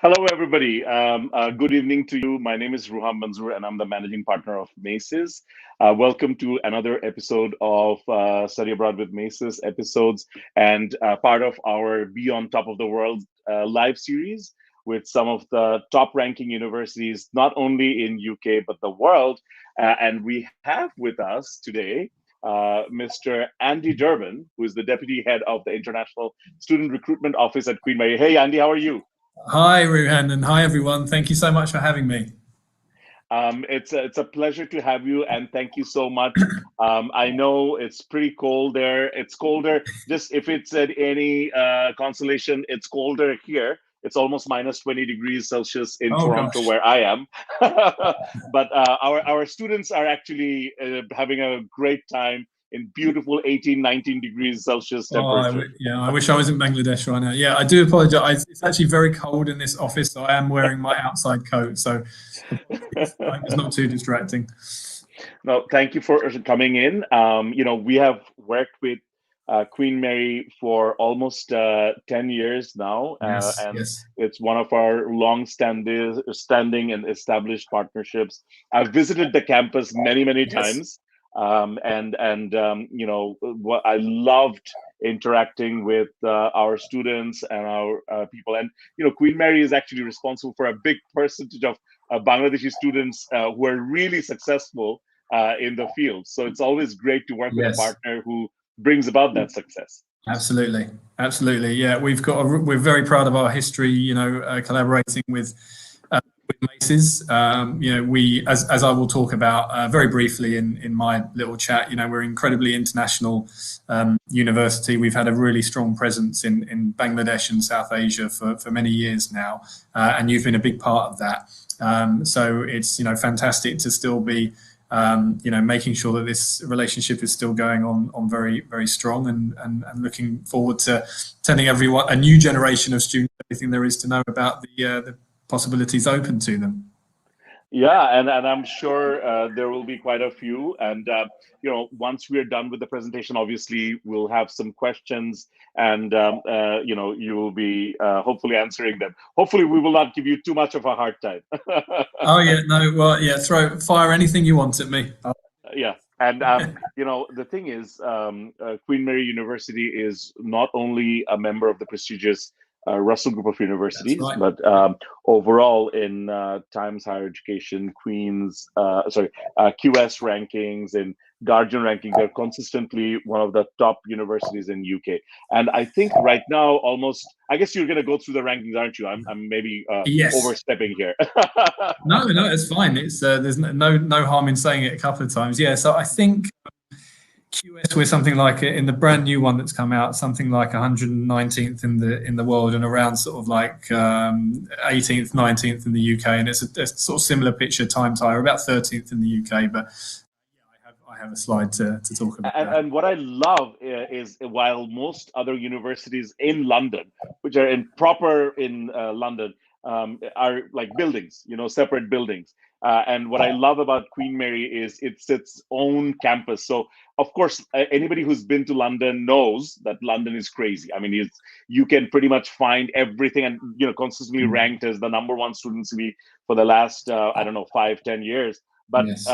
Hello, everybody. Good evening to you. My name is Ruham Manzoor, and I'm the managing partner of Maces. Welcome to another episode of Study Abroad with Maces episodes, and part of our Be on Top of the World live series with some of the top-ranking universities, not only in UK but the world. And we have with us today Mr. Andy Durbin, who is the deputy head of the International Student Recruitment Office at Queen Mary. Hey, Andy, how are you? Hi, Ruhan, and hi, everyone. Thank you so much for having me. It's a pleasure to have you, and thank you so much. I know it's pretty cold there. It's colder. Just if it's at any consolation, it's colder here. It's almost minus 20 degrees Celsius in Oh, Toronto, gosh. where I am. But our students are actually having a great time in beautiful 18, 19 degrees Celsius Oh, temperature. yeah, I wish I was in Bangladesh right now. Yeah, I do apologize. It's actually very cold in this office, so I am wearing my outside coat. So I hope it's not too distracting. No, thank you for coming in. We have worked with Queen Mary for almost 10 years now, Yes, and yes, it's one of our standing and established partnerships. I've visited the campus many, many yes. times, what I loved interacting with our students and our people. And Queen Mary is actually responsible for a big percentage of Bangladeshi students who are really successful in the field. So it's always great to work with a Yes. partner who brings about that success. Absolutely, absolutely. Yeah, we're very proud of our history. Collaborating with Maces. We, as I will talk about very briefly in my little chat. We're an incredibly international university. We've had a really strong presence in Bangladesh and South Asia for many years now, and you've been a big part of that. So it's fantastic to still be making sure that this relationship is still going on very, very strong, and looking forward to telling everyone, a new generation of students, everything there is to know about the possibilities open to them. Yeah, and I'm sure there will be quite a few. And once we're done with the presentation, obviously we'll have some questions, and you will be hopefully answering them. Hopefully, we will not give you too much of a hard time. Oh yeah, no, well, yeah, fire anything you want at me. Yeah. And the thing is, Queen Mary University is not only a member of the prestigious Russell Group of That's Universities, right. but overall in Times Higher Education, QS rankings and Guardian ranking, they're consistently one of the top universities in UK. And I think right now, I guess you're going to go through the rankings, aren't you? I'm maybe Yes. overstepping here. No, it's fine. It's there's no harm in saying it a couple of times. Yeah. So I think QS, we're something like, in the brand new one that's come out, something like 119th in the world, and around sort of like 18th, 19th in the UK, and it's a sort of similar picture. Times higher, about 13th in the UK, but yeah, I have a slide to talk about and, that. and what I love is while most other universities in London, which are in London, are like buildings, separate buildings. And what I love about Queen Mary is it's its own campus. So, of course, anybody who's been to London knows that London is crazy. I mean, you can pretty much find everything, and consistently ranked as the number one student city for the last I don't know 5-10 years. But Yes.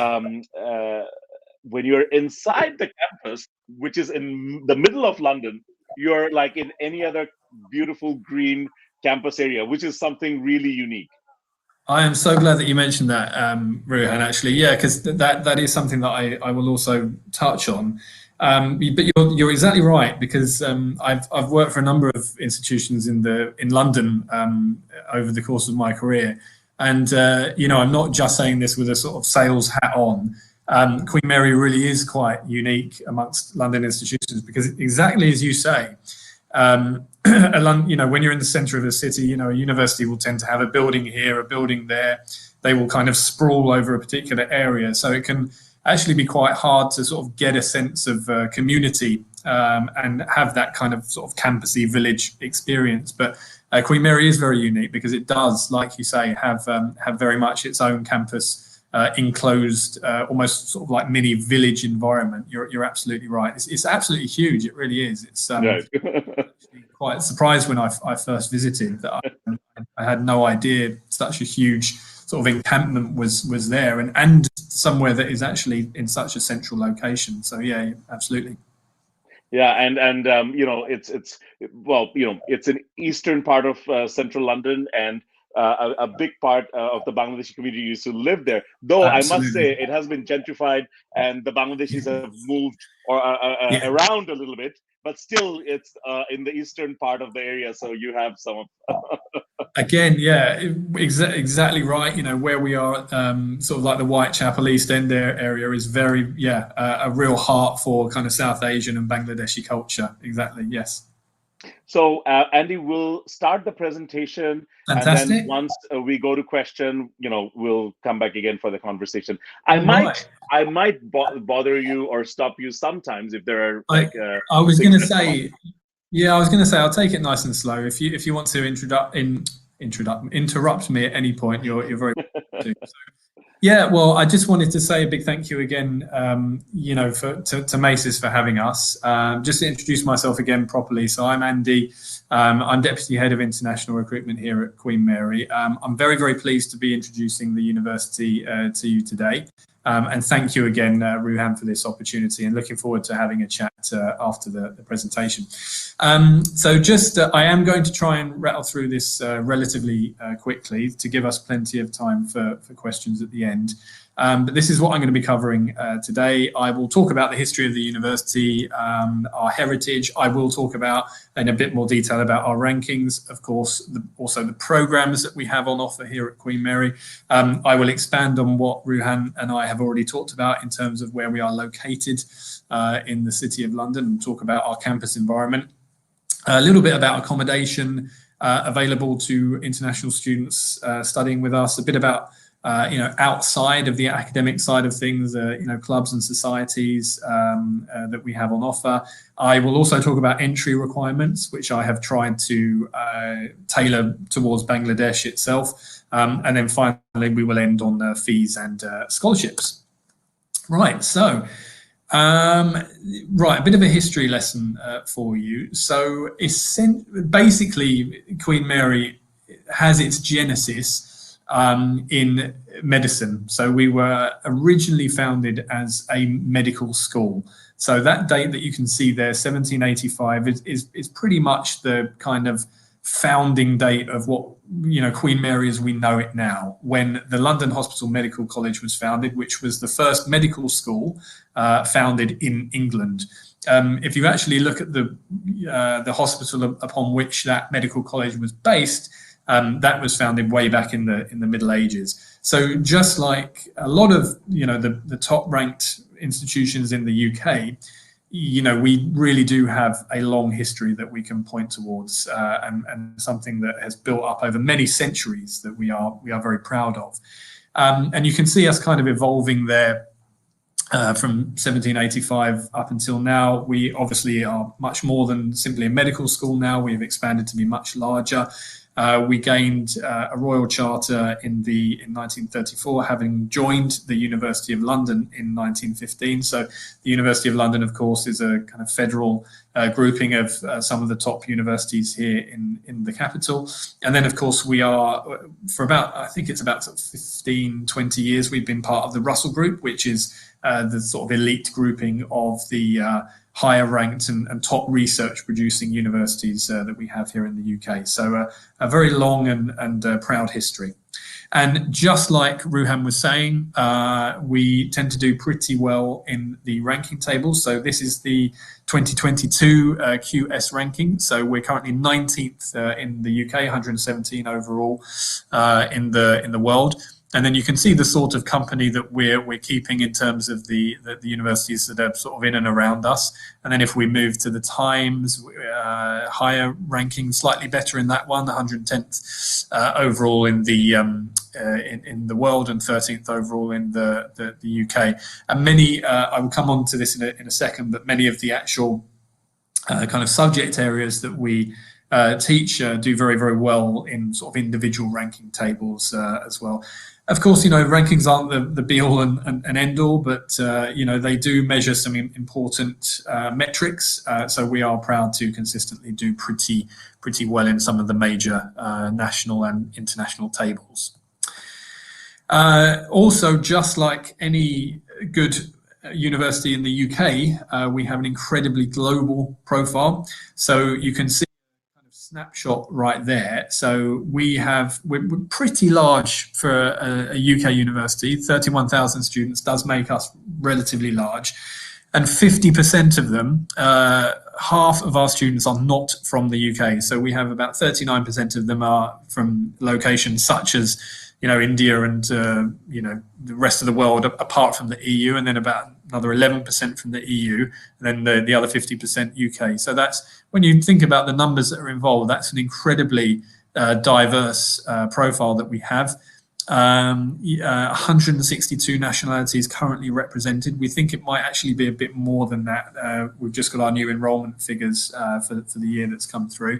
when you're inside the campus, which is in the middle of London, you're like in any other beautiful green campus area, which is something really unique. I am so glad that you mentioned that, Ruhan, actually. Yeah, because that is something that I will also touch on. But you're exactly right, because I've worked for a number of institutions in London over the course of my career, and I'm not just saying this with a sort of sales hat on. Queen Mary really is quite unique amongst London institutions, because exactly as you say, when you're in the centre of a city, a university will tend to have a building here, a building there. They will kind of sprawl over a particular area, so it can actually be quite hard to sort of get a sense of community, and have that kind of sort of campusy village experience. But Queen Mary is very unique, because it does, like you say, have very much its own campus. Enclosed, almost sort of like mini village environment. You're absolutely right. It's absolutely huge. It really is. It's Right. quite surprised when I first visited that I had no idea such a huge sort of encampment was there, and somewhere that is actually in such a central location. So yeah, absolutely. Yeah, and it's well, it's an eastern part of central London, and a big part of the Bangladeshi community used to live there. Though I must Absolutely. say, it has been gentrified, and the Bangladeshis have moved or Yeah. around a little bit, but still, it's in the eastern part of the area. So you have some of. Again, yeah, exactly right. Where we are, sort of like the Whitechapel East End area is very, a real heart for kind of South Asian and Bangladeshi culture. Exactly, yes. So, Andy, we'll start the presentation, and then Fantastic. once we go to question, we'll come back again for the conversation. I All might, right. I might bother you or stop you sometimes if there are I like I was going things to that come up. say, yeah, I was going to say I'll take it nice and slow. If you want to interrupt me at any point, you're very welcome to. Yeah, well, I just wanted to say a big thank you again, to Maces for having us. Just to introduce myself again properly. So I'm Andy. I'm Deputy Head of International Recruitment here at Queen Mary. I'm very, very pleased to be introducing the university to you today. And thank you again, Ruhan, for this opportunity, and looking forward to having a chat after the presentation. I am going to try and rattle through this relatively quickly to give us plenty of time for questions at the end. But this is what I'm going to be covering today. I will talk about the history of the university, our heritage. I will talk about, in a bit more detail, about our rankings, of course, also the programs that we have on offer here at Queen Mary. I will expand on what Ruhan and I have already talked about in terms of where we are located in the City of London, and talk about our campus environment. A little bit about accommodation available to international students studying with us, a bit about outside of the academic side of things, clubs and societies that we have on offer. I will also talk about entry requirements, which I have tried to tailor towards Bangladesh itself. And then finally, we will end on fees and scholarships. Right, so a bit of a history lesson for you. So basically, Queen Mary has its genesis in medicine. So we were originally founded as a medical school. So that date that you can see there, 1785, is pretty much the kind of founding date of what Queen Mary as we know it now, when the London Hospital Medical College was founded, which was the first medical school founded in England. If you actually look at the hospital upon which that medical college was based, that was founded way back in the Middle Ages. So just like a lot of the top ranked institutions in the UK, we really do have a long history that we can point towards, and something that has built up over many centuries that we are very proud of. And you can see us kind of evolving there from 1785 up until now. We obviously are much more than simply a medical school now. We've expanded to be much larger. We gained a royal charter in 1934, having joined the University of London in 1915. So the University of London, of course, is a kind of federal grouping of some of the top universities here in the capital. And then, of course, we are, for about, I think it's about 15, 20 years, we've been part of the Russell Group, which is the sort of elite grouping of the higher ranked and top research producing universities that we have here in the UK. So a very long and proud history. And just like Ruhan was saying, we tend to do pretty well in the ranking table. So this is the 2022 QS ranking. So we're currently 19th in the UK, 117 overall in the world. And then you can see the sort of company that we're keeping in terms of the universities that are sort of in and around us. And then if we move to the Times, higher ranking, slightly better in that one, 110th overall in the world, and 13th overall in the UK. And many, I will come on to this in a second, but many of the actual kind of subject areas that we teach do very, very well in sort of individual ranking tables as well. Of course, rankings aren't the be-all and end-all, but, they do measure some important metrics. So we are proud to consistently do pretty well in some of the major national and international tables. Also, just like any good university in the UK, we have an incredibly global profile. So you can see snapshot right there. So we're pretty large for a UK university. 31,000 students does make us relatively large, and 50% of them, half of our students are not from the UK. So we have about 39% of them are from locations such as India and the rest of the world apart from the EU, and then about another 11% from the EU, and then the other 50% UK. So that's, when you think about the numbers that are involved, that's an incredibly diverse profile that we have. 162 nationalities currently represented. We think it might actually be a bit more than that. We've just got our new enrollment figures for the year that's come through.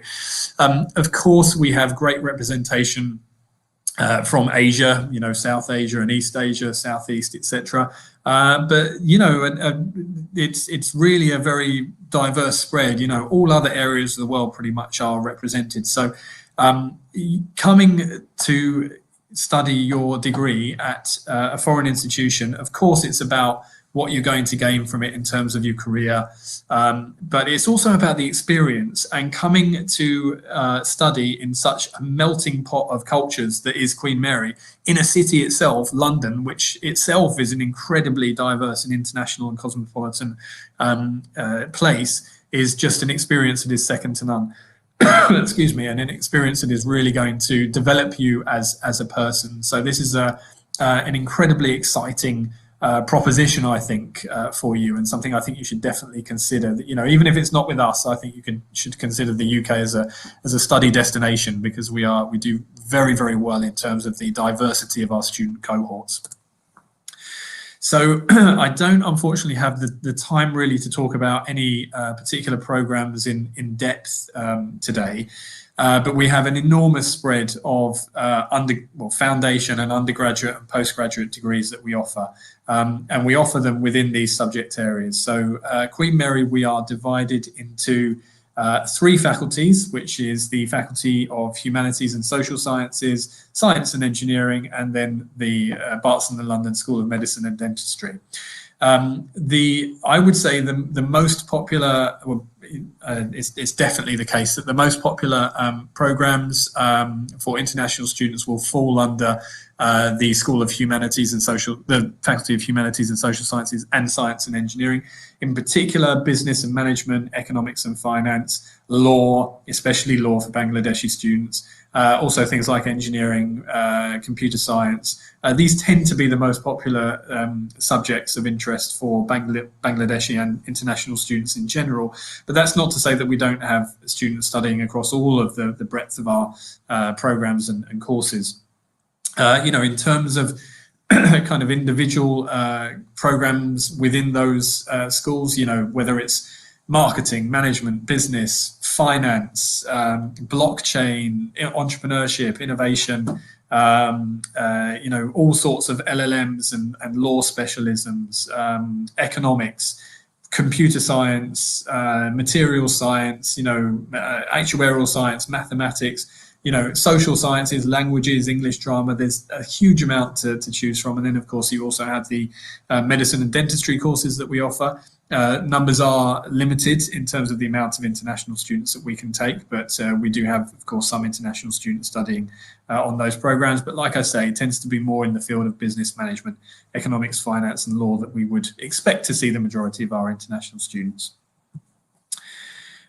Of course, we have great representation from Asia, South Asia and East Asia, Southeast, etc. But it's really a very diverse spread. All other areas of the world pretty much are represented. So coming to study your degree at a foreign institution, of course, it's about what you're going to gain from it in terms of your career. But it's also about the experience, and coming to study in such a melting pot of cultures that is Queen Mary, in a city itself, London, which itself is an incredibly diverse and international and cosmopolitan place, is just an experience that is second to none. Excuse me, and an experience that is really going to develop you as a person. So this is an incredibly exciting proposition, I think, for you, and something I think you should definitely consider. That, even if it's not with us, I think you should consider the UK as a study destination, because we do very, very well in terms of the diversity of our student cohorts. So I don't, unfortunately, have the time really to talk about any particular programs in depth today. But we have an enormous spread of foundation and undergraduate and postgraduate degrees that we offer. And we offer them within these subject areas. So Queen Mary, we are divided into 3 faculties, which is the Faculty of Humanities and Social Sciences, Science and Engineering, and then the Bartson and London School of Medicine and Dentistry. I would say the most popular, it's definitely the case that the most popular programs for international students will fall under the School of Humanities and the Faculty of Humanities and Social Sciences and Science and Engineering. In particular, business and management, economics and finance, law, especially law for Bangladeshi students, also things like engineering, computer science. These tend to be the most popular subjects of interest for Bangladeshi and international students in general. But that's not to say that we don't have students studying across all of the breadth of our programs and courses. In terms of kind of individual programs within those schools, whether it's marketing, management, business, finance, blockchain, entrepreneurship, innovation, all sorts of LLMs and law specialisms, economics, computer science, material science, actuarial science, mathematics, social sciences, languages, English, drama. There's a huge amount to choose from. And then, of course, you also have the medicine and dentistry courses that we offer. Numbers are limited in terms of the amount of international students that we can take, but we do have, of course, some international students studying on those programs. But like I say, it tends to be more in the field of business management, economics, finance, and law that we would expect to see the majority of our international students.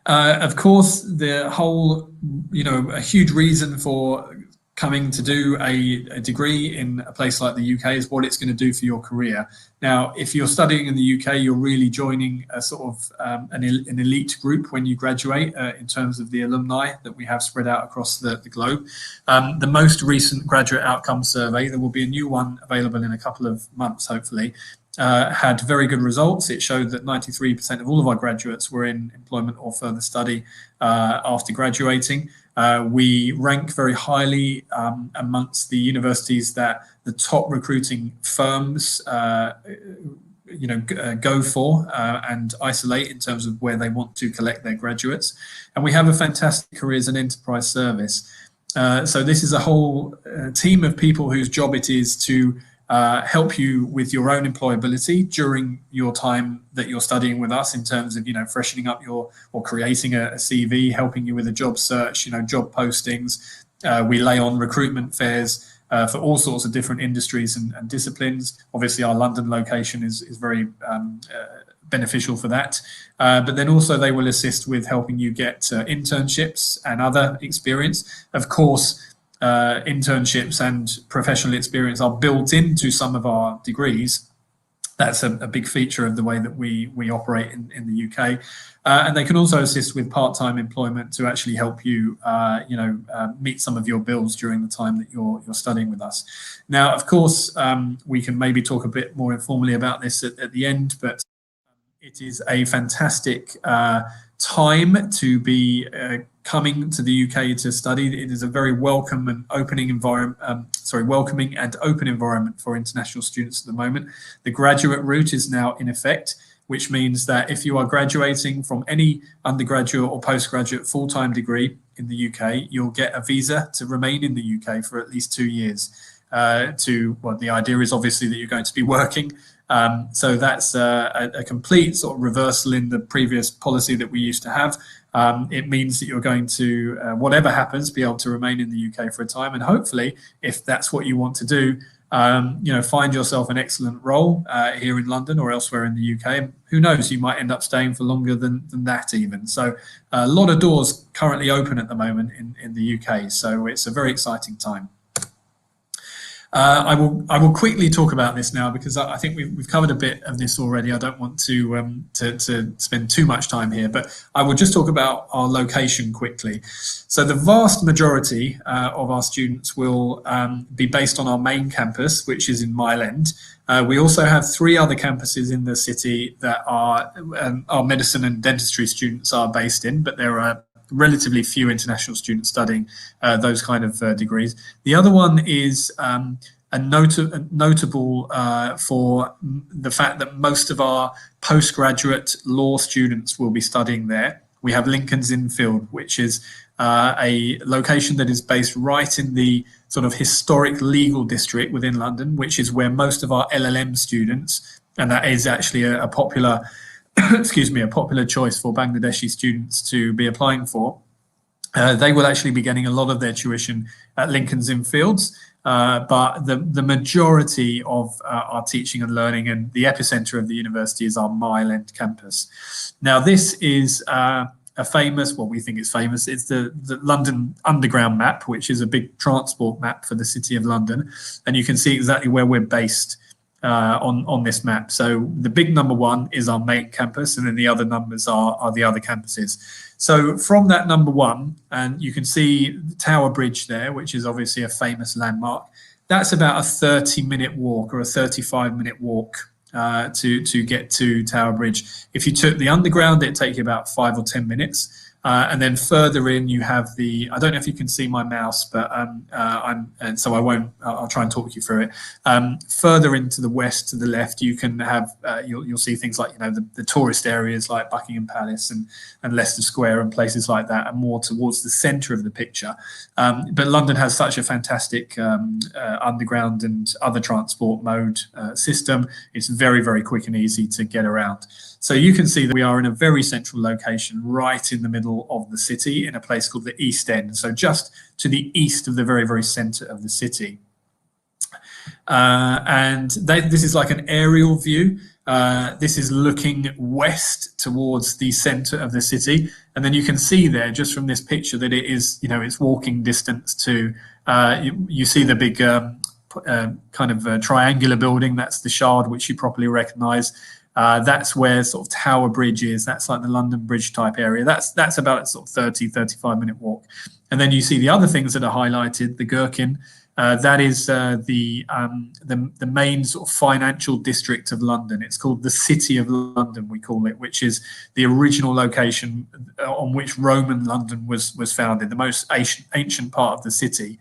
Of course, the whole, a huge reason for coming to do a degree in a place like the UK is what it's going to do for your career. Now, if you're studying in the UK, you're really joining a sort of an elite group when you graduate in terms of the alumni that we have spread out across the globe. The most recent graduate outcome survey, there will be a new one available in a couple of months, hopefully, had very good results. It showed that 93% of all of our graduates were in employment or further study after graduating. We rank very highly amongst the universities that the top recruiting firms go for and isolate in terms of where they want to collect their graduates. And we have a fantastic careers and enterprise service. So this is a whole team of people whose job it is to help you with your own employability during your time that you're studying with us, in terms of, freshening up or creating a CV, helping you with a job search, job postings. We lay on recruitment fairs for all sorts of different industries and disciplines. Obviously, our London location is very beneficial for that. But then also they will assist with helping you get internships and other experience. Of course, internships and professional experience are built into some of our degrees. That's a big feature of the way that we operate in the UK. And they can also assist with part-time employment to actually help you, meet some of your bills during the time that you're studying with us. Now, of course, we can maybe talk a bit more informally about this at the end, but it is a fantastic time to be coming to the UK to study. It is a very welcome and welcoming and open environment for international students at the moment. The graduate route is now in effect, which means that if you are graduating from any undergraduate or postgraduate full-time degree in the UK, you'll get a visa to remain in the UK for at least 2 years. The idea is obviously that you're going to be working. So that's a complete sort of reversal in the previous policy that we used to have. It means that you're going to, whatever happens, be able to remain in the UK for a time. And hopefully, if that's what you want to do, find yourself an excellent role here in London or elsewhere in the UK. Who knows, you might end up staying for longer than that even. So a lot of doors currently open at the moment in the UK. So it's a very exciting time. I will quickly talk about this now, because I think we've covered a bit of this already. I don't want to spend too much time here, but I will just talk about our location quickly. So the vast majority of our students will be based on our main campus, which is in Mile End. We also have 3 other campuses in the city that our medicine and dentistry students are based in, but there are relatively few international students studying those kind of degrees. The other one is notable for the fact that most of our postgraduate law students will be studying there. We have Lincoln's Inn Field, which is a location that is based right in the sort of historic legal district within London, which is where most of our LLM students, and that is actually a popular a popular choice for Bangladeshi students to be applying for. They will actually be getting a lot of their tuition at Lincoln's Inn Fields, but the majority of our teaching and learning and the epicenter of the university is our Mile End campus. Now, this is a famous, we think it's famous, it's the London Underground map, which is a big transport map for the City of London, and you can see exactly where we're based on this map. So the big number 1 is our main campus, and then the other numbers are the other campuses. So from that number 1, and you can see the Tower Bridge there, which is obviously a famous landmark. That's about a 30-minute walk or a 35-minute walk to get to Tower Bridge. If you took the underground, it'd take you about 5 or 10 minutes. And then further in, you have I don't know if you can see my mouse, but so I won't, I'll try and talk you through it. Further into the west to the left, you can have, you'll see things like, the tourist areas like Buckingham Palace and Leicester Square and places like that, and more towards the center of the picture. But London has such a fantastic underground and other transport mode system. It's very, very quick and easy to get around. So you can see that we are in a very central location right in the middle of the city in a place called the East End. So just to the east of the very, very center of the city. This is like an aerial view. This is looking west towards the center of the city. And then you can see there just from this picture that it is, it's walking distance to, you see the big kind of triangular building. That's the Shard, which you probably recognize. That's where sort of Tower Bridge is. That's like the London Bridge type area. That's about a sort of 35-minute walk. And then you see the other things that are highlighted, the Gherkin, That is the main sort of financial district of London. It's called the City of London, we call it, which is the original location on which Roman London was founded, the most ancient part of the city,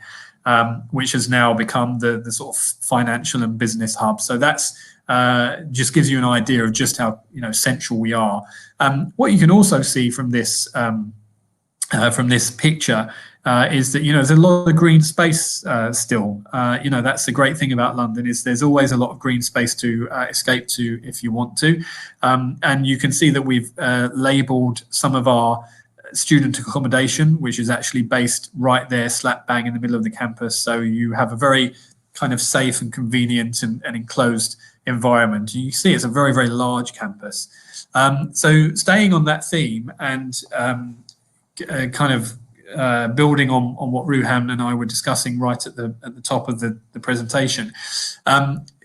which has now become the sort of financial and business hub. So that's just gives you an idea of just how central we are. What you can also see from this picture is that there's a lot of green space still. That's the great thing about London, is there's always a lot of green space to escape to if you want to. And you can see that we've labelled some of our student accommodation, which is actually based right there, slap bang in the middle of the campus. So you have a very kind of safe and convenient and enclosed environment. You see it's a very, very large campus. So staying on that theme and kind of building on what Ruham and I were discussing right at the top of the presentation,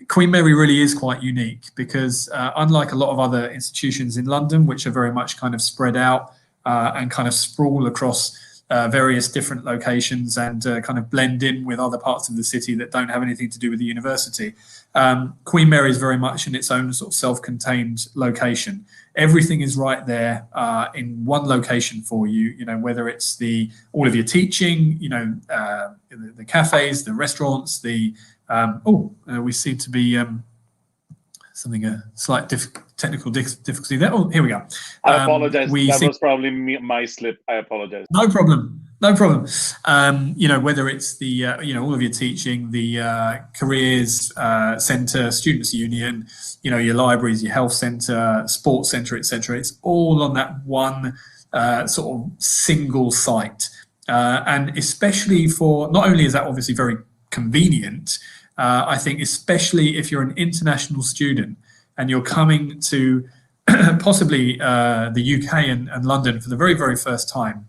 Queen Mary really is quite unique because unlike a lot of other institutions in London, which are very much kind of spread out and kind of sprawl across various different locations and kind of blend in with other parts of the city that don't have anything to do with the university, Queen Mary is very much in its own sort of self-contained location. Everything is right there in one location for you, whether it's all of your teaching, the cafes, the restaurants, we seem to be a slight technical difficulty there. Oh, here we go. I apologize. That was probably my slip. I apologize. No problem. Whether it's all of your teaching, the careers centre, students' union, your libraries, your health centre, sports centre, etc. It's all on that one sort of single site. And especially for, not only is that obviously very convenient, I think especially if you're an international student and you're coming to possibly the UK and London for the very, very first time,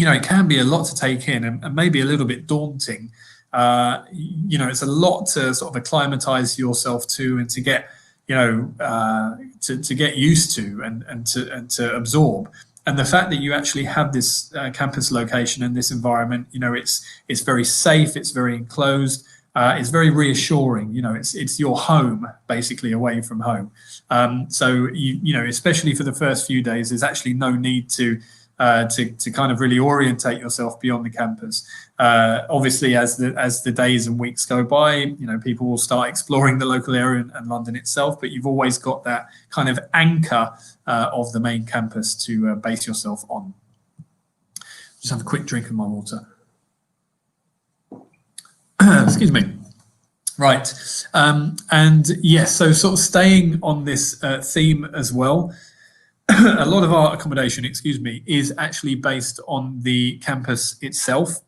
it can be a lot to take in and maybe a little bit daunting. It's a lot to sort of acclimatise yourself to and to get, to get used to and to absorb. And the fact that you actually have this campus location and this environment, it's very safe, it's very enclosed. It's very reassuring. It's your home basically away from home. So especially for the first few days, there's actually no need to kind of really orientate yourself beyond the campus. Obviously, as the days and weeks go by, people will start exploring the local area and London itself. But you've always got that kind of anchor of the main campus to base yourself on. Just have a quick drink of my water. Excuse me. Right. And yes, so sort of staying on this theme as well, a lot of our accommodation, is actually based on the campus itself,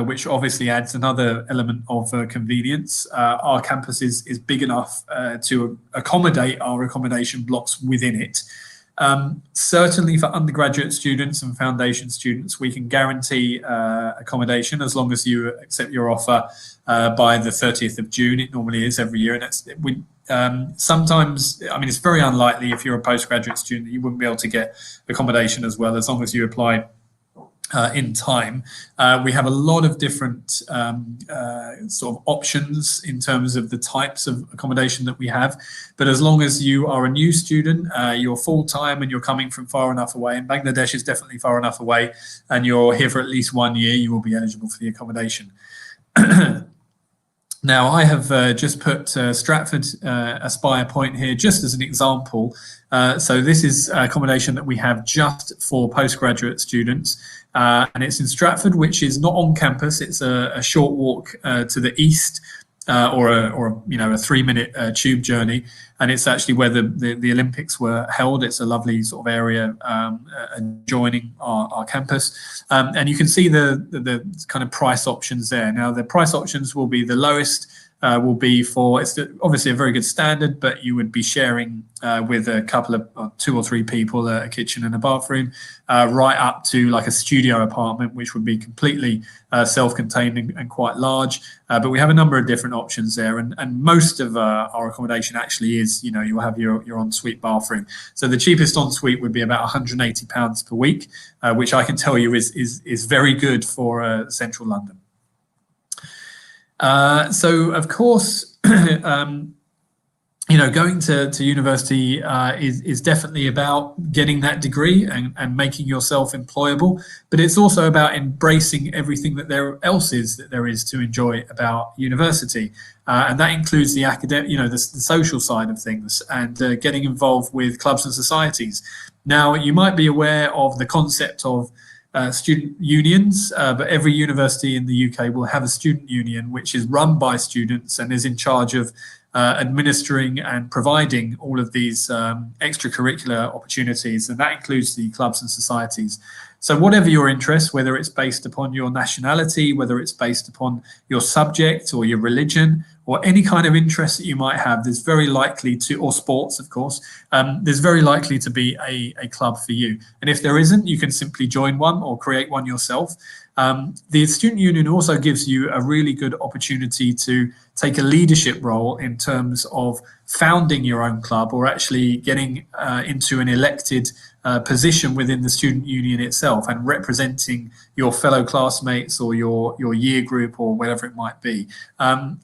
which obviously adds another element of convenience. Our campus is big enough to accommodate our accommodation blocks within it. Certainly for undergraduate students and foundation students, we can guarantee accommodation as long as you accept your offer by the 30th of June. It normally is every year. And sometimes, it's very unlikely if you're a postgraduate student that you wouldn't be able to get accommodation as well, as long as you apply in time. We have a lot of different sort of options in terms of the types of accommodation that we have. But as long as you are a new student, you're full-time and you're coming from far enough away, and Bangladesh is definitely far enough away, and you're here for at least 1 year, you will be eligible for the accommodation. Now, I have just put Stratford Aspire Point here just as an example. So this is accommodation that we have just for postgraduate students. And it's in Stratford, which is not on campus. It's a short walk to the east, or a 3-minute tube journey. And it's actually where the Olympics were held. It's a lovely sort of area adjoining our campus. And you can see the kind of price options there. Now, the price options will be the lowest. Will be for, it's obviously a very good standard, but you would be sharing with a couple of 2 or 3 people, a kitchen and a bathroom, right up to like a studio apartment, which would be completely self-contained and quite large. But we have a number of different options there, and most of our accommodation actually is, you'll have your ensuite bathroom. So the cheapest ensuite would be about £180 per week, which I can tell you is very good for central London. So of course, going to university is definitely about getting that degree and making yourself employable, but it's also about embracing everything that there is to enjoy about university. And that includes the academic, the social side of things, and getting involved with clubs and societies. Now, you might be aware of the concept of student unions, but every university in the UK will have a student union which is run by students and is in charge of administering and providing all of these extracurricular opportunities, and that includes the clubs and societies. So whatever your interest, whether it's based upon your nationality, whether it's based upon your subject or your religion, or any kind of interest that you might have, there's very likely to, or sports, of course, there's very likely to be a club for you. And if there isn't, you can simply join one or create one yourself. The student union also gives you a really good opportunity to take a leadership role in terms of founding your own club, or actually getting into an elected position within the student union itself and representing your fellow classmates or your year group or whatever it might be.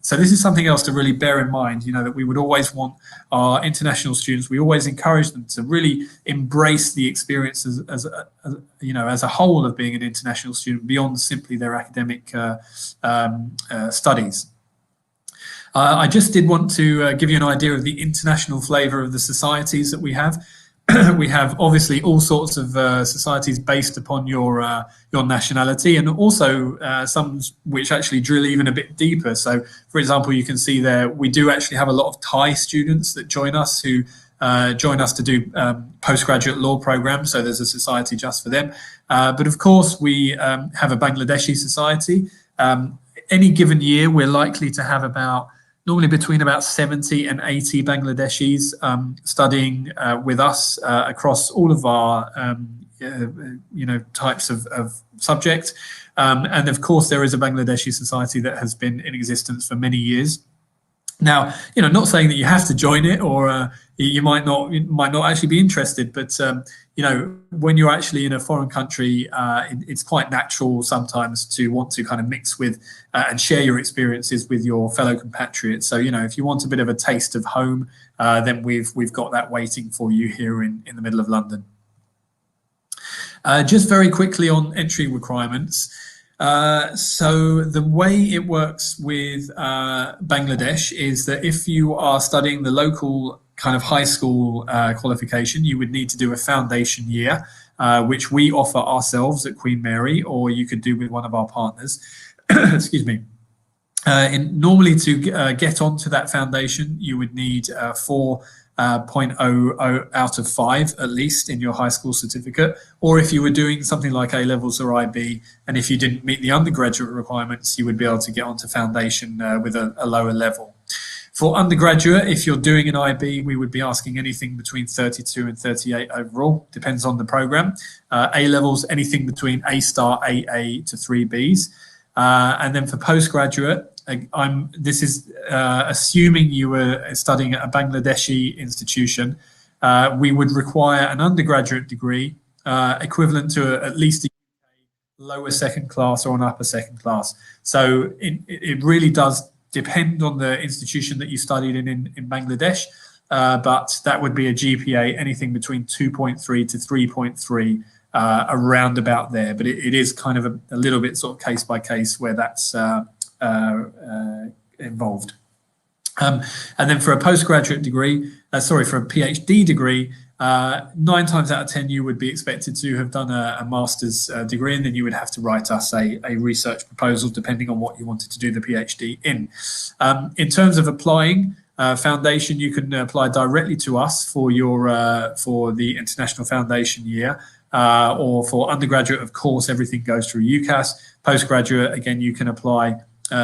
So this is something else to really bear in mind, that we would always want our international students, we always encourage them to really embrace the experience as a whole of being an international student beyond simply their academic studies. I just did want to give you an idea of the international flavour of the societies that we have. We have obviously all sorts of societies based upon your nationality, and also some which actually drill even a bit deeper. So, for example, you can see there we do actually have a lot of Thai students that join us who join us to do postgraduate law programs. So there's a society just for them. But of course, we have a Bangladeshi society. Any given year, we're likely to have normally between about 70 and 80 Bangladeshis studying with us across all of our types of subject. And of course, there is a Bangladeshi society that has been in existence for many years. Now, not saying that you have to join it, or you might not actually be interested, but when you're actually in a foreign country, it's quite natural sometimes to want to kind of mix with and share your experiences with your fellow compatriots. So, if you want a bit of a taste of home, then we've got that waiting for you here in the middle of London. Just very quickly on entry requirements. So the way it works with Bangladesh is that if you are studying the local kind of high school qualification, you would need to do a foundation year, which we offer ourselves at Queen Mary, or you could do with one of our partners. Excuse me. Normally to get onto that foundation, you would need 4.00 out of 5 at least in your high school certificate, or if you were doing something like A levels or IB, and if you didn't meet the undergraduate requirements, you would be able to get onto foundation with a lower level. For undergraduate, if you're doing an IB, we would be asking anything between 32 and 38 overall, depends on the program. A levels, anything between A star, AA to 3Bs. And then for postgraduate, this is assuming you were studying at a Bangladeshi institution, we would require an undergraduate degree equivalent to at least a lower second class or an upper second class. So it really does depend on the institution that you studied in Bangladesh, but that would be a GPA anything between 2.3 to 3.3, around about there. But it is kind of a little bit sort of case by case where that's involved. And then for a postgraduate degree, for a PhD degree, 9 times out of 10 you would be expected to have done a master's degree, and then you would have to write us a research proposal depending on what you wanted to do the PhD in. In terms of applying foundation, you can apply directly to us for the International Foundation year, or for undergraduate, of course, everything goes through UCAS. Postgraduate, again, you can apply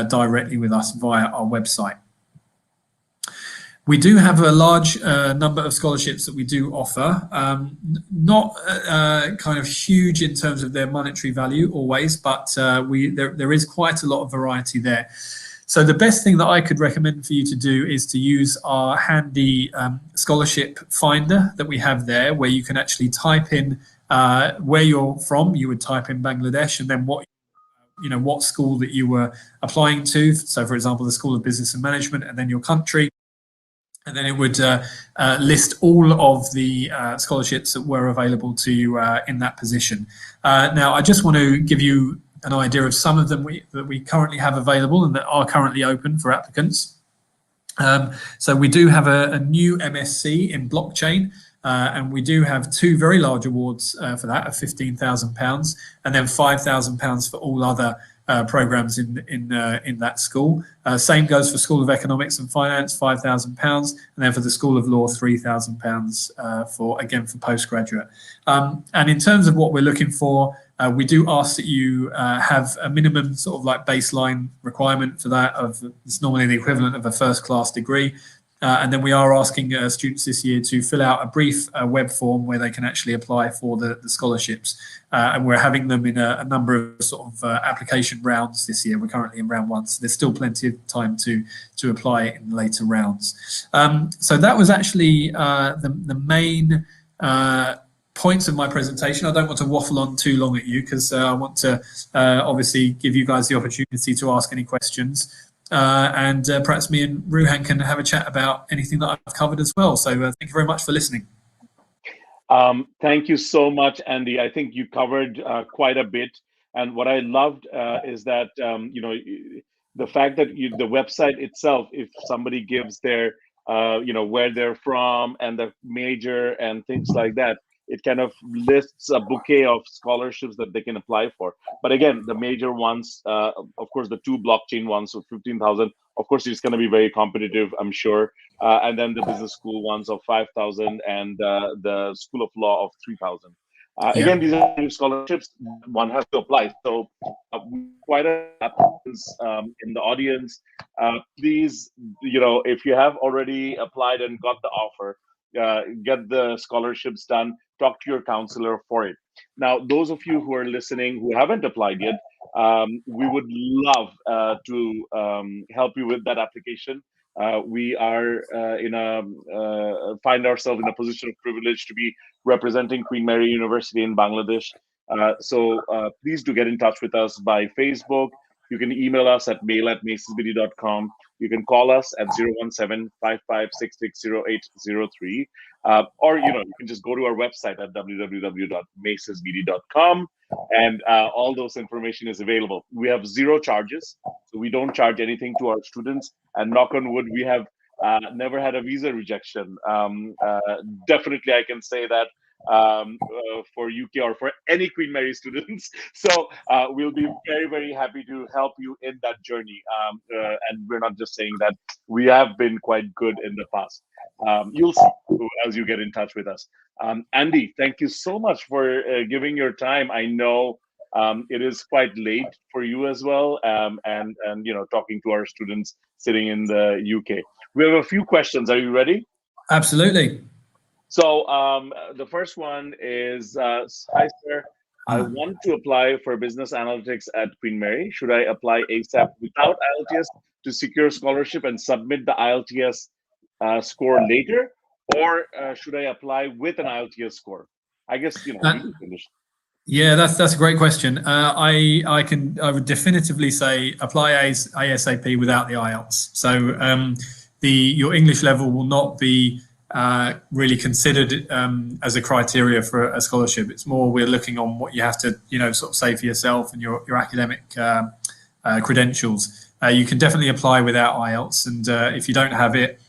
directly with us via our website. We do have a large number of scholarships that we do offer, not kind of huge in terms of their monetary value always, but there is quite a lot of variety there. So the best thing that I could recommend for you to do is to use our handy scholarship finder that we have there, where you can actually type in where you're from. You would type in Bangladesh, and then what what school that you were applying to. So, for example, the School of Business and Management, and then your country. And then it would list all of the scholarships that were available to you in that position. Now, I just want to give you an idea of some of them that we currently have available and that are currently open for applicants. So we do have a new MSc in blockchain, and we do have two very large awards for that of £15,000, and then £5,000 for all other programs in that school. Same goes for School of Economics and Finance, £5,000, and then for the School of Law, £3,000 for postgraduate. And in terms of what we're looking for, we do ask that you have a minimum sort of like baseline requirement for that it's normally the equivalent of a first class degree. And then we are asking students this year to fill out a brief web form where they can actually apply for the scholarships. And we're having them in a number of sort of application rounds this year. We're currently in round 1, so there's still plenty of time to apply in later rounds. So that was actually the main points of my presentation. I don't want to waffle on too long at you because I want to obviously give you guys the opportunity to ask any questions. And perhaps me and Ruhan can have a chat about anything that I've covered as well. So thank you very much for listening. Thank you so much, Andy. I think you covered quite a bit. And what I loved is that, the fact that the website itself, if somebody gives their, where they're from and the major and things like that, it kind of lists a bouquet of scholarships that they can apply for. But again, the major ones, of course, the 2 blockchain ones, so 15,000, of course, it's going to be very competitive, I'm sure. And then the business school ones of 5,000 and the School of Law of 3,000. Again, these are new scholarships. One has to apply. So quite a applicants in the audience. Please, if you have already applied and got the offer, get the scholarships done. Talk to your counselor for it. Now, those of you who are listening who haven't applied yet, we would love to help you with that application. We are find ourselves in a position of privilege to be representing Queen Mary University in Bangladesh. So please do get in touch with us by Facebook. You can email us at mail@macesbd.com. You can call us at 017-5566-0803. Or, you can just go to our website at www.macesbd.com. And all those information is available. We have 0 charges. So we don't charge anything to our students. And knock on wood, we have never had a visa rejection. Definitely, I can say that for UK or for any Queen Mary students. So we'll be very, very happy to help you in that journey. And we're not just saying that, we have been quite good in the past. You'll see as you get in touch with us. Andy, thank you so much for giving your time. I know it is quite late for you as well, and talking to our students sitting in the UK. We have a few questions. Are you ready? Absolutely. So the first one is, hi, sir. I want to apply for business analytics at Queen Mary. Should I apply ASAP without IELTS to secure scholarship and submit the IELTS score later? Or should I apply with an IELTS score? I guess, we can finish. Yeah, that's a great question. I would definitively say apply ASAP without the IELTS. So your English level will not be really considered as a criteria for a scholarship. It's more we're looking on what you have to sort of say for yourself and your academic credentials. You can definitely apply without IELTS, and if you don't have it,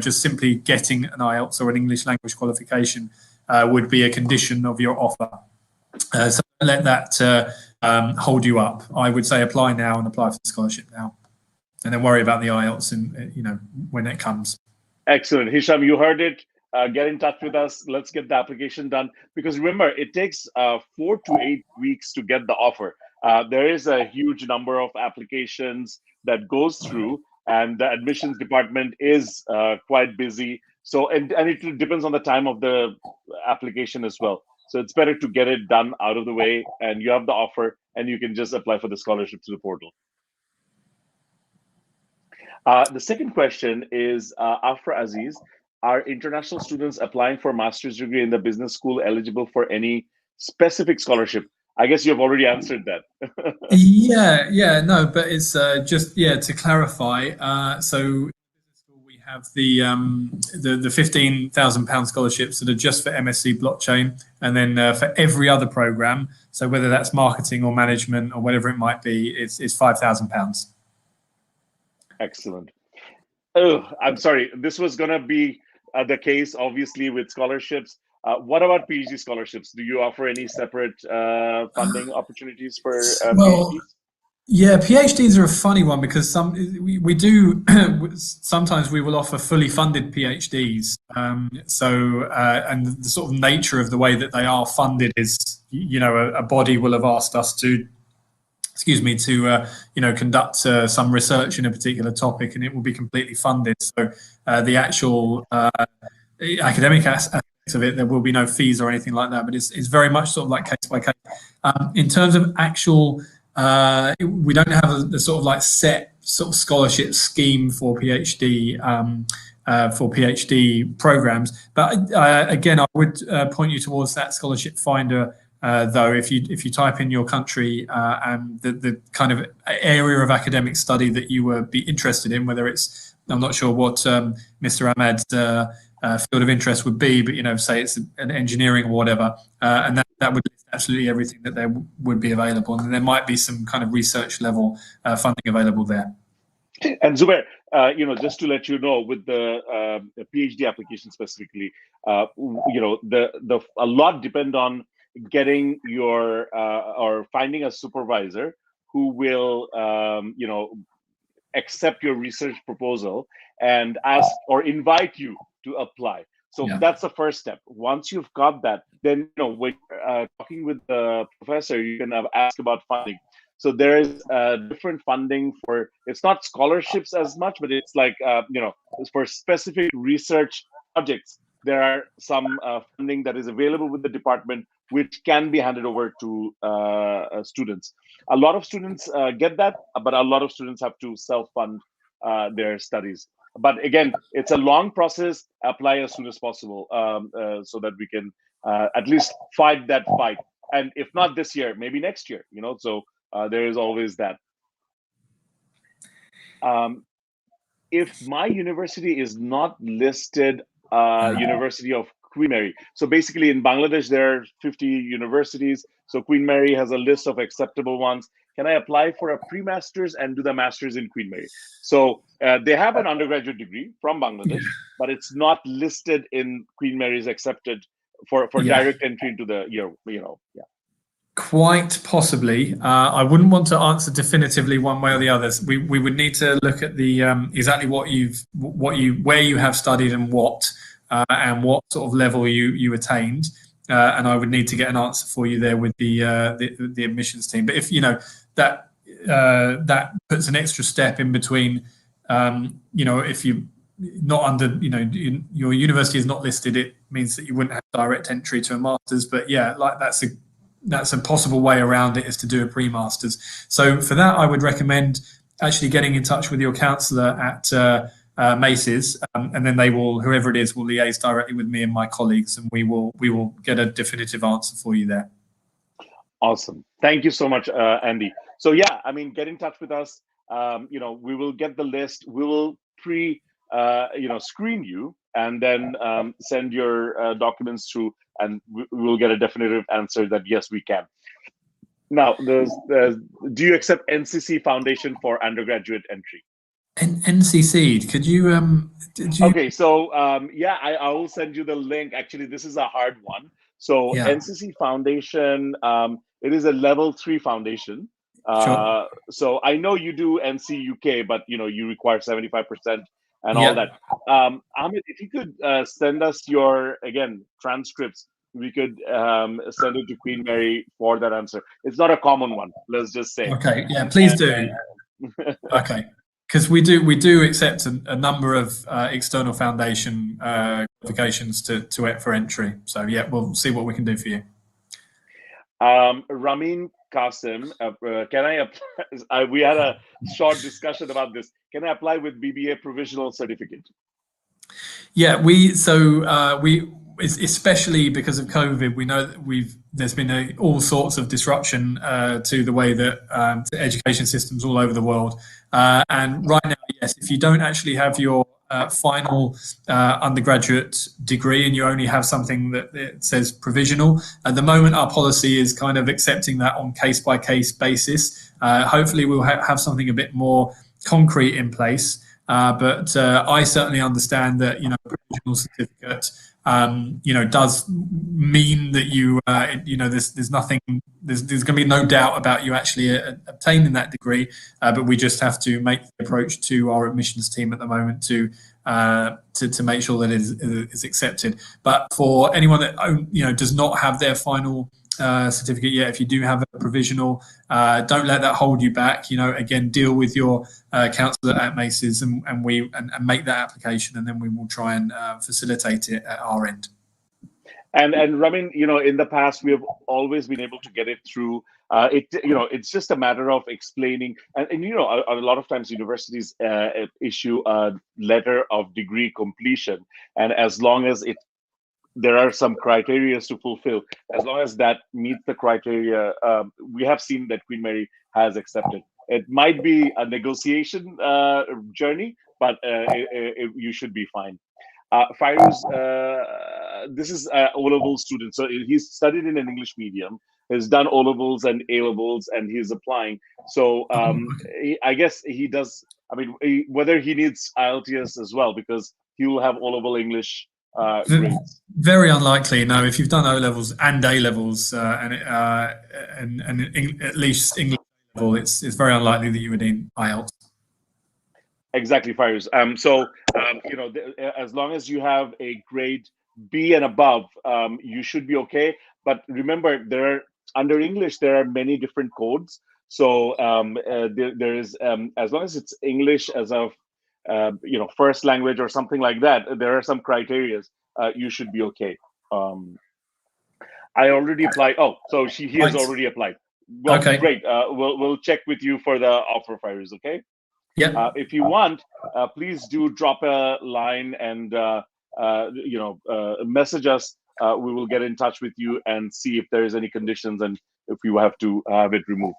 just simply getting an IELTS or an English language qualification would be a condition of your offer. So don't let that hold you up. I would say apply now and apply for the scholarship now, and then worry about the IELTS when it comes. Excellent. Hisham, you heard it. Get in touch with us. Let's get the application done. Because remember, it takes 4 to 8 weeks to get the offer. There is a huge number of applications that goes through, and the admissions department is quite busy. So, and it depends on the time of the application as well. So it's better to get it done out of the way, and you have the offer, and you can just apply for the scholarship to the portal. The second question is Afra Aziz. Are international students applying for master's degree in the business school eligible for any specific scholarship? I guess you've already answered that. Yeah, no, but it's just to clarify. So we have the £15,000 scholarships that are just for MSc blockchain, and then for every other program. So whether that's marketing or management or whatever it might be, it's £5,000. Excellent. Oh, I'm sorry. This was going to be the case, obviously, with scholarships. What about PhD scholarships? Do you offer any separate funding opportunities for Well, PhDs? yeah, PhDs are a funny one because we do sometimes we will offer fully funded PhDs. And the sort of nature of the way that they are funded is, a body will have asked us to, conduct some research in a particular topic, and it will be completely funded. So the actual academic aspects of it, there will be no fees or anything like that. But it's very much sort of like case by case. In terms of actual, we don't have a sort of like set sort of scholarship scheme for PhD programs. But again, I would point you towards that scholarship finder. Though, if you type in your country and the kind of area of academic study that you would be interested in, whether it's, I'm not sure what Mr. Ahmed's field of interest would be, but say it's an engineering or whatever, and that would list absolutely everything that there would be available, and there might be some kind of research level funding available there. And Zubair, just to let you know, with the PhD application specifically, a lot depend on getting your or finding a supervisor who will accept your research proposal and ask or invite you to apply. So that's the first step. Once you've got that, then when talking with the professor, you can ask about funding. So there is different funding for, it's not scholarships as much, but it's like for specific research projects. There are some funding that is available with the department, which can be handed over to students. A lot of students get that, but a lot of students have to self-fund their studies. But again, it's a long process. Apply as soon as possible so that we can at least fight that fight. And if not this year, maybe next year, so there is always that. If my university is not listed University of Queen Mary. So basically in Bangladesh, there are 50 universities. So Queen Mary has a list of acceptable ones. Can I apply for a pre-master's and do the master's in Queen Mary? So they have an undergraduate degree from Bangladesh, but it's not listed in Queen Mary's accepted for direct entry into the year, Quite possibly. I wouldn't want to answer definitively one way or the other. We would need to look at the exactly where you have studied and what sort of level you attained, and I would need to get an answer for you there with the admissions team. But if that puts an extra step in between, if you not under your university is not listed, it means that you wouldn't have direct entry to a master's. But that's a possible way around it, is to do a pre-masters. So for that, I would recommend actually getting in touch with your counsellor at Maces, and then whoever it is, will liaise directly with me and my colleagues, and we will get a definitive answer for you there. Awesome. Thank you so much, Andy. So get in touch with us. We will get the list. We will screen you and then send your documents through, and we will get a definitive answer that yes, we can. Now, do you accept NCC Foundation for undergraduate entry? NCC, could you? Okay, so I will send you the link. Actually, this is a hard one. So NCC Foundation, it is a level 3 foundation. Sure. So I know you do NC UK, but you require 75% and all that. Ahmed, if you could send us your transcripts, we could send it to Queen Mary for that answer. It's not a common one, let's just say. Okay, please do. Okay, because we do accept a number of external foundation qualifications for entry. So we'll see what we can do for you. Ramin Qasim, can I apply? We had a short discussion about this. Can I apply with BBA provisional certificate? Yeah, especially because of COVID, we know that there's been all sorts of disruption to the way that to education systems all over the world. And right now, yes, if you don't actually have your final undergraduate degree and you only have something that it says provisional, at the moment our policy is kind of accepting that on case-by-case basis. Hopefully we'll have something a bit more concrete in place. But I certainly understand that, you know, a provisional certificate, you know, does mean that you, you know, there's nothing, there's going to be no doubt about you actually obtaining that degree. But we just have to make the approach to our admissions team at the moment to make sure that it is accepted. But for anyone that, you know, does not have their final certificate yet, if you do have a provisional, don't let that hold you back. You know, again, deal with your counsellor at Maces and make that application, and then we will try and facilitate it at our end. And Ramin, you know, in the past we have always been able to get it through. You know, it's just a matter of explaining, and you know, a lot of times universities issue a letter of degree completion, and as long as there are some criteria to fulfill. As long as that meets the criteria, we have seen that Queen Mary has accepted. It might be a negotiation journey, but you should be fine. Fairuz, this is an O-level student, so he's studied in an English medium, has done O-levels and A-levels, and he's applying. So I guess he does. I mean, whether he needs IELTS as well, because he will have O-level English grades. Very unlikely. No, if you've done O-levels and A-levels and at least English level, it's very unlikely that you would need IELTS. Exactly, Fairuz. You know, as long as you have a grade B and above, you should be okay. But remember, under English there are many different codes. So there is, as long as it's English as of you know, first language or something like that, there are some criteria. You should be okay. I already applied. Oh, so he has already applied. Well, okay, great. We'll check with you for the offer, Fairuz. Okay. Yeah. If you want, please do drop a line and you know, message us. We will get in touch with you and see if there is any conditions and if you have to have it removed.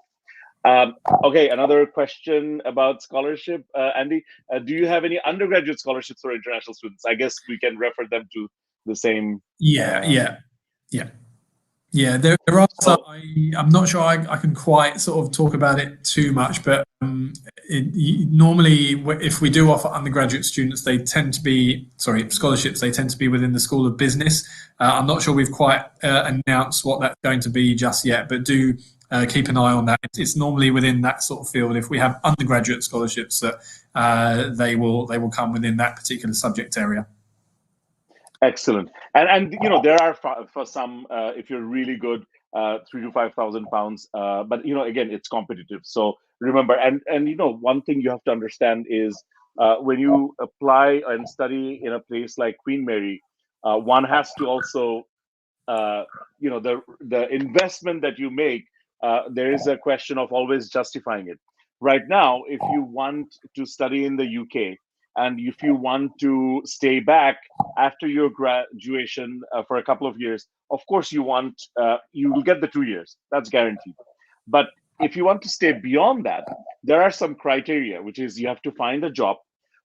Okay, another question about scholarship, Andy. Do you have any undergraduate scholarships for international students? I guess we can refer them to the same. Yeah. There are some. I'm not sure I can quite sort of talk about it too much, but normally if we do offer undergraduate students, they tend to be, scholarships, they tend to be within the School of Business. I'm not sure we've quite announced what that's going to be just yet, but do keep an eye on that. It's normally within that sort of field. If we have undergraduate scholarships, that they will come within that particular subject area. Excellent. And you know, there are for some, if you're really good, £3,000 to £5,000, but you know, again, it's competitive. So remember, and you know, one thing you have to understand is when you apply and study in a place like Queen Mary, one has to also, you know, the investment that you make. There is a question of always justifying it. Right now, if you want to study in the UK, and if you want to stay back after your graduation for a couple of years, of course you will get the 2 years. That's guaranteed. But if you want to stay beyond that, there are some criteria, which is you have to find a job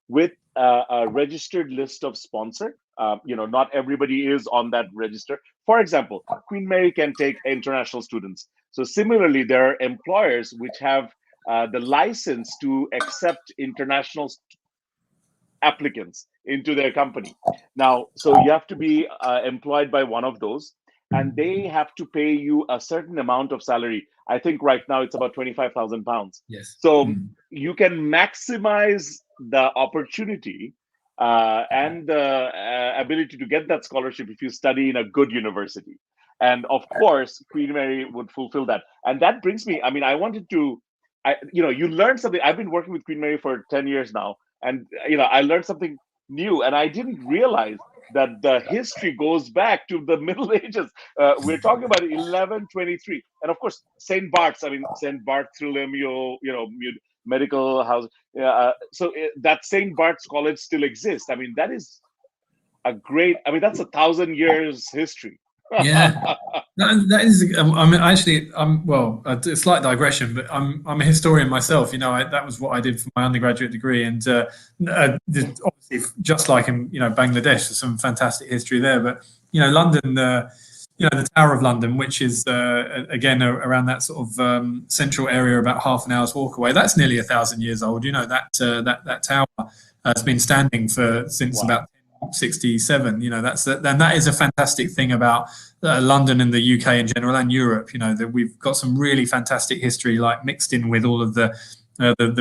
with a registered list of sponsor. You know, not everybody is on that register. For example, Queen Mary can take international students. So similarly, there are employers which have the license to accept international applicants into their company. Now, so you have to be employed by one of those, and they have to pay you a certain amount of salary. I think right now it's about £25,000. Yes. So you can maximize the opportunity and the ability to get that scholarship if you study in a good university. And of course, Queen Mary would fulfill that. And that brings me, I mean, I wanted to, you know, you learn something. I've been working with Queen Mary for 10 years now. And, you know, I learned something new, and I didn't realize that the history goes back to the Middle Ages. We're talking about 1123. And of course, St. Bart's, I mean, St. Bartholomew, you know, medical house. So that St. Bart's College still exists. I mean, that is a great. I mean, that's 1,000 years history. Yeah, that is. I mean, actually, well, a slight digression, but I'm a historian myself. That was what I did for my undergraduate degree, and obviously, just like in Bangladesh, there's some fantastic history there. But London, the Tower of London, which is again around that sort of central area, about half an hour's walk away. That's nearly 1,000 years old. That tower has been standing since Wow. about 67. That is a fantastic thing about London and the UK in general and Europe. That we've got some really fantastic history, like mixed in with all of the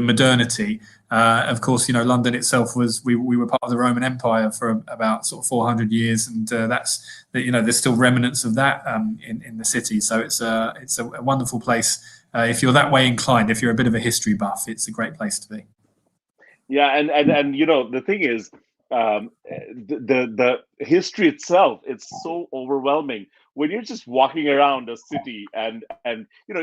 modernity. Of course, London itself we were part of the Roman Empire for about sort of 400 years, and there's still remnants of that in the city. So it's a wonderful place. If you're that way inclined, if you're a bit of a history buff, it's a great place to be. Yeah, and the thing is, the history itself, it's so overwhelming when you're just walking around a city, and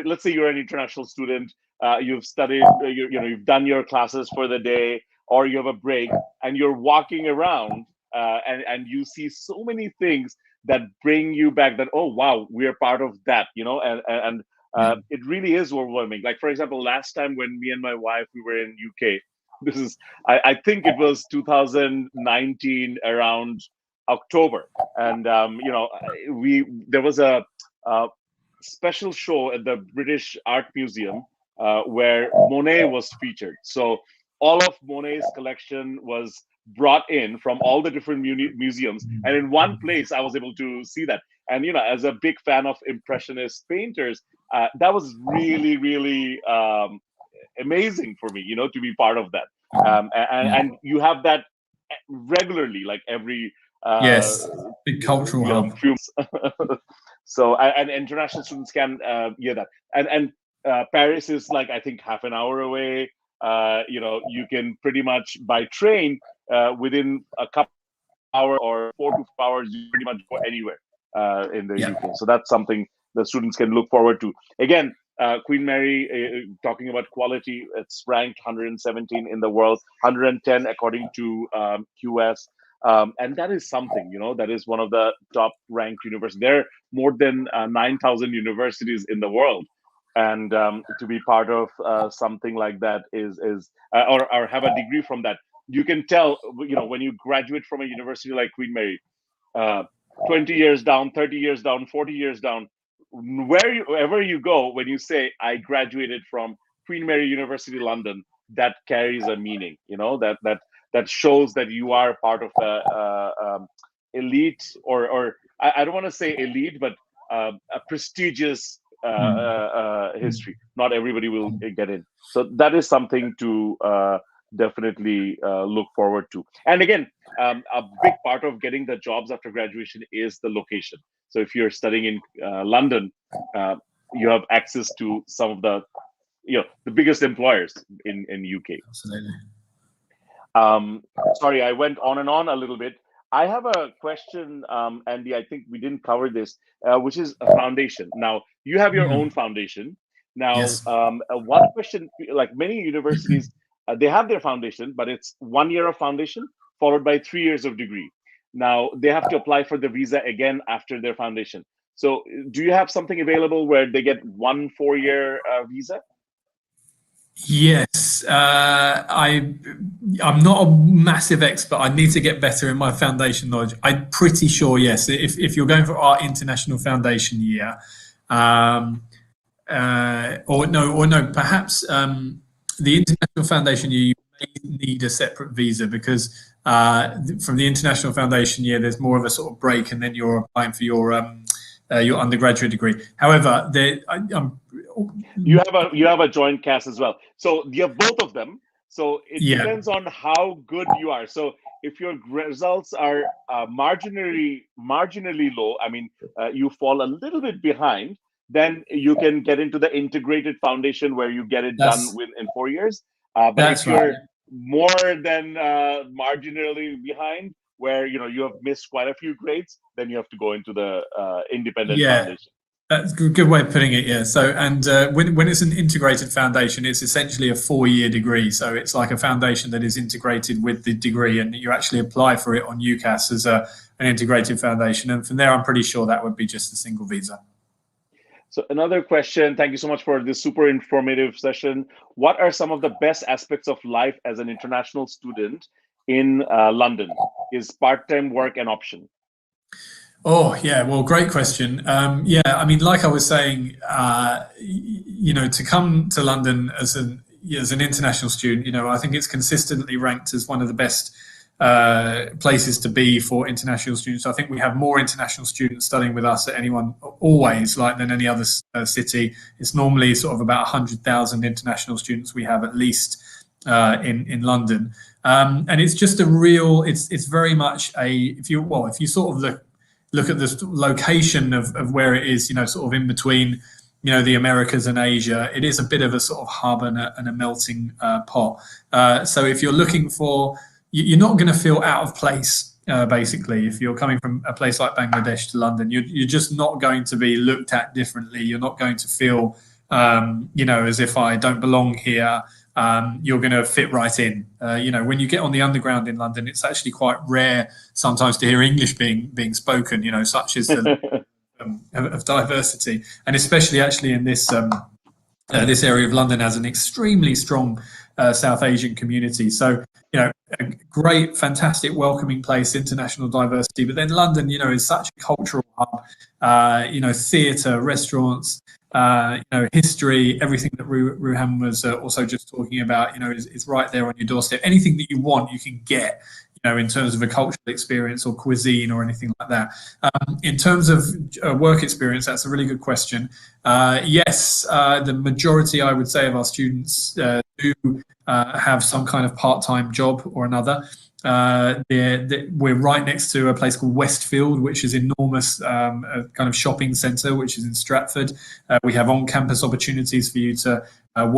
let's say you're an international student, you've studied, you've done your classes for the day, or you have a break, and you're walking around, and you see so many things that bring you back. That, oh wow, we're part of that, and Yeah. it really is overwhelming. Like, for example, last time when me and my wife, we were in UK. This is, I think it was 2019 around October, and we there was a special show at the British Art Museum where Monet was featured. So all of Monet's collection was brought in from all the different museums, and in one place I was able to see that. And as a big fan of Impressionist painters, that was really, really amazing for me, to be part of that. And you have that regularly, like every Yes, big cultural hub. few months. So and international students can hear that. And Paris is, like, I think half an hour away. You can pretty much by train within a couple hours or 4 to 5 hours, you pretty much go anywhere in the Yeah. UK. So that's something the students can look forward to. Again, Queen Mary, talking about quality, it's ranked 117 in the world, 110 according to QS. And that is something, that is one of the top ranked universities. There are more than 9,000 universities in the world. And to be part of something like that or have a degree from that, you can tell, when you graduate from a university like Queen Mary, uh, 20 years down, 30 years down, 40 years down, wherever you go, when you say, I graduated from Queen Mary University, London, that carries a meaning, that shows that you are part of the elite, or I don't want to say elite, but a prestigious history. Not everybody will get in. So that is something to definitely look forward to. And again, a big part of getting the jobs after graduation is the location. So if you're studying in London, you have access to some of the biggest employers in UK. Absolutely. Sorry, I went on and on a little bit. I have a question, Andy. I think we didn't cover this, which is a foundation. Now, you have your own foundation. Now, Yes. one question, like many universities, they have their foundation, but it's 1 year of foundation followed by 3 years of degree. Now, they have to apply for the visa again after their foundation. So, do you have something available where they get 1 4-year visa? Yes, I'm not a massive expert. I need to get better in my foundation knowledge. I'm pretty sure yes. If you're going for our international foundation year, or no, perhaps the international foundation year you may need a separate visa because from the international foundation year there's more of a sort of break, and then you're applying for your undergraduate degree. However, You have a joint cast as well. So you have both of them. So it yeah, depends on how good you are. So if your results are marginally low, I mean, you fall a little bit behind, then you can get into the integrated foundation where you get it done in 4 years. But that's if right. you're more than marginally behind, where you have missed quite a few grades, then you have to go into the independent Yeah. foundation. That's a good way of putting it, yeah. So, and when it's an integrated foundation, it's essentially a 4-year degree. So it's like a foundation that is integrated with the degree, and you actually apply for it on UCAS as an integrated foundation. And from there, I'm pretty sure that would be just a single visa. So another question, thank you so much for this super informative session. What are some of the best aspects of life as an international student in London? Is part-time work an option? Oh, yeah. Well, great question. Yeah, I mean, like I was saying, to come to London as an international student, I think it's consistently ranked as one of the best places to be for international students. I think we have more international students studying with us at anyone always than any other city. It's normally sort of about 100,000 international students we have at least in London, and it's just a real. It's very much if you sort of look at the location of where it is, sort of in between, the Americas and Asia. It is a bit of a sort of hub and a melting pot. So if you're looking for, you're not going to feel out of place, basically. If you're coming from a place like Bangladesh to London, you're just not going to be looked at differently. You're not going to feel, as if I don't belong here. You're going to fit right in. When you get on the underground in London, it's actually quite rare sometimes to hear English being spoken. Such as the of diversity, and especially actually in this this area of London has an extremely strong South Asian community. So a great, fantastic, welcoming place, international diversity. But then London, is such a cultural hub. Theatre, restaurants. History, everything that Ruham was also just talking about, is right there on your doorstep. Anything that you want, you can get, in terms of a cultural experience or cuisine or anything like that. In terms of work experience, that's a really good question. Yes, the majority, I would say, of our students do have some kind of part-time job or another. We're right next to a place called Westfield, which is enormous, kind of shopping centre, which is in Stratford. We have on-campus opportunities for you to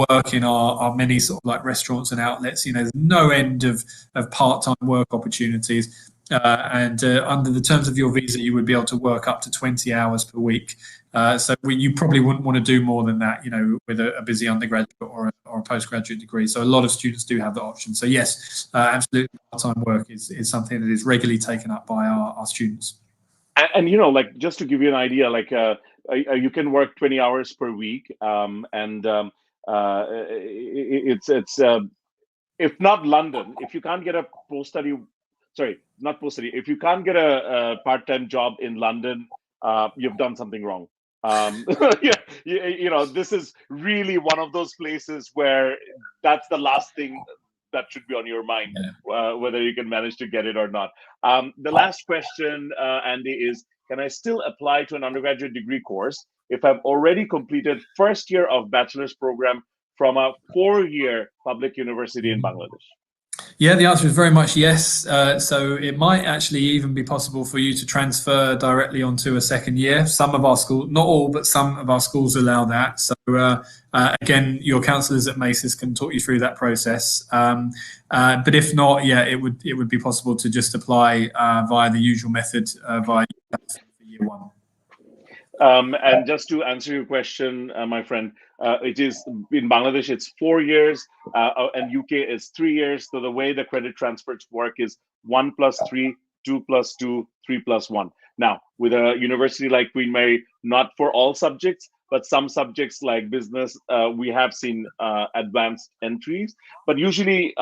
work in our many sort of like restaurants and outlets. There's no end of part-time work opportunities. And under the terms of your visa, you would be able to work up to 20 hours per week. So you probably wouldn't want to do more than that, with a busy undergraduate or a postgraduate degree. So a lot of students do have that option. So yes, absolutely, part-time work is something that is regularly taken up by our students. And just to give you an idea, you can work 20 hours per week, it's if not London, if you can't get a post-study, not post-study, if you can't get a part-time job in London, you've done something wrong. This is really one of those places where that's the last thing that should be on your mind, whether you can manage to get it or not. The last question, Andy, is, can I still apply to an undergraduate degree course if I've already completed first year of bachelor's program from a 4-year public university in Bangladesh? Yeah, the answer is very much yes. So it might actually even be possible for you to transfer directly onto a second year. Some of our schools, not all, but some of our schools allow that. So again, your counsellors at Maces can talk you through that process. But if not, it would be possible to just apply via the usual method via year one. And just to answer your question, my friend, it is in Bangladesh, it's 4 years, and UK is 3 years. So the way the credit transfers work is 1 + 3, 2 + 2, 3 + 1. Now, with a university like Queen Mary, not for all subjects, but some subjects like business, we have seen advanced entries. But usually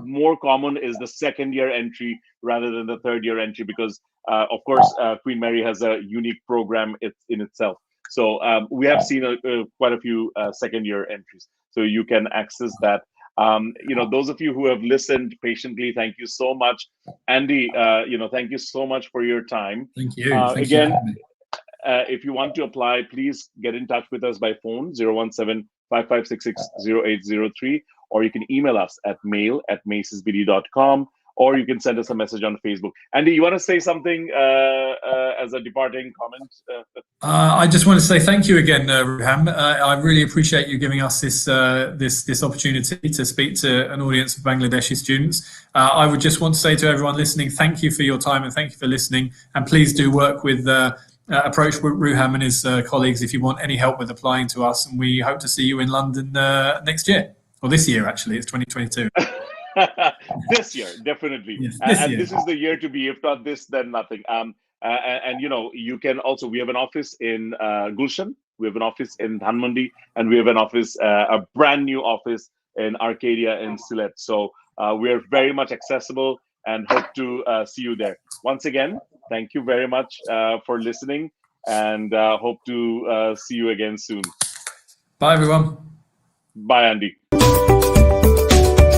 more common is the second year entry rather than the third year entry, because of course, Queen Mary has a unique program in itself. So we have seen quite a few second year entries. So you can access that. Those of you who have listened patiently, thank you so much. Andy, thank you so much for your time. Thank you. Again, if you want to apply, please get in touch with us by phone, 017-5566-0803, or you can email us at mail@macesbd.com. Or you can send us a message on Facebook. Andy, you want to say something as a departing comment? I just want to say thank you again, Ruham. I really appreciate you giving us this opportunity to speak to an audience of Bangladeshi students. I would just want to say to everyone listening, thank you for your time and thank you for listening. And please do work with approach Ruham and his colleagues if you want any help with applying to us, and we hope to see you in London next year, or this year actually. It's 2022. This year, definitely. Yes, this And year. this is the year to be. If not this, then nothing. And you know, you can also. We have an office in Gulshan. We have an office in Dhanmondi, and we have an office, a brand new office in Arcadia in Sylhet. So we are very much accessible, and hope to see you there. Once again, thank you very much for listening, and hope to see you again soon. Bye, everyone. Bye, Andy.